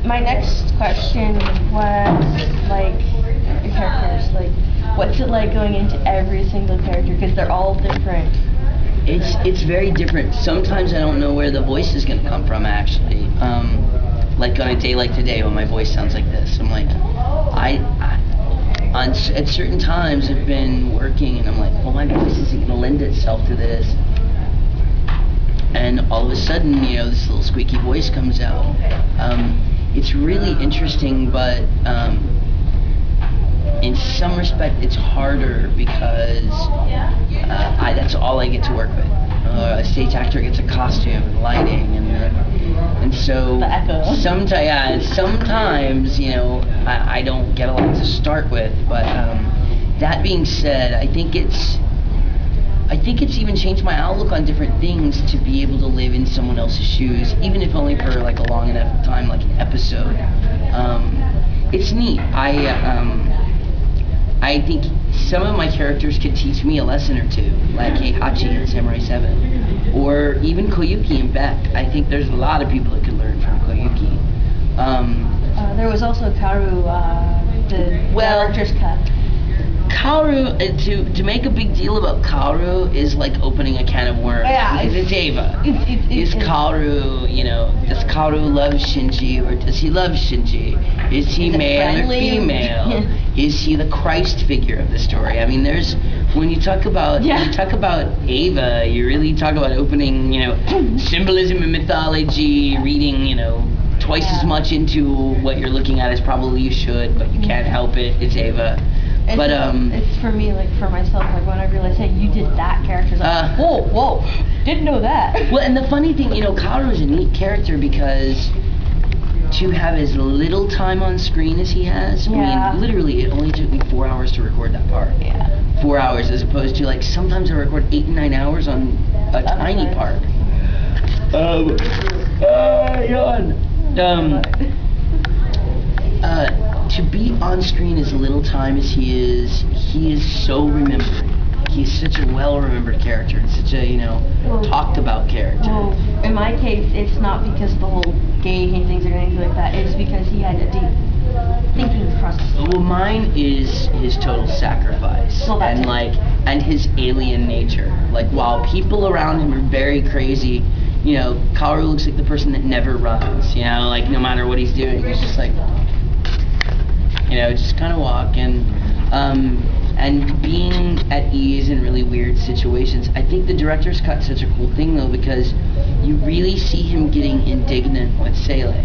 My next question was, like, your characters, like, what's it like going into every single character, because they're all different? It's very different. Sometimes I don't know where the voice is going to come from, actually. Like on a day like today when my voice sounds like this, I'm like, at certain times I've been working and I'm like, well, my voice isn't going to lend itself to this. And all of a sudden, this little squeaky voice comes out. It's really interesting, but in some respect it's harder because that's all I get to work with. A stage actor gets a costume and lighting and so the echo. Sometimes I don't get a lot to start with, but that being said, I think it's even changed my outlook on different things to be able to live in someone else's shoes, even if only for like a long enough time, like an episode. It's neat. I think some of my characters could teach me a lesson or two, like Heihachi in Samurai 7, or even Koyuki and Beck. I think there's a lot of people that could learn from Koyuki. There was also Kaoru, the director's cut. Kaoru, to make a big deal about Kaoru is like opening a can of worms. Yeah, it's Ava. Is Kaoru, does Kaoru love Shinji or does he love Shinji? Is he male or female? Is he the Christ figure of the story? I mean, when you talk about Ava, you really talk about opening, symbolism and mythology, reading, twice as much into what you're looking at as probably you should, but you can't help it. It's Ava. It's for me, like for myself, like when I realized, hey, you did that character, it's like, whoa, didn't know that. Well, and the funny thing, Kaoru is a neat character because to have as little time on screen as he has, I mean, literally, it only took me 4 hours to record that part. Yeah. 4 hours, as opposed to like sometimes I record 8 and 9 hours on a tiny part. To be on screen as little time as he is so remembered. He's such a well-remembered character. It's such a, talked about character. Well, in my case, it's not because the whole gay things or anything like that. It's because he had a deep thinking process. Well, mine is his total sacrifice and his alien nature. Like, while people around him are very crazy, Kaoru looks like the person that never runs. Like no matter what he's doing, he's just like, just kind of walking. And being at ease in really weird situations. I think the director's cut's such a cool thing though, because you really see him getting indignant with Sele.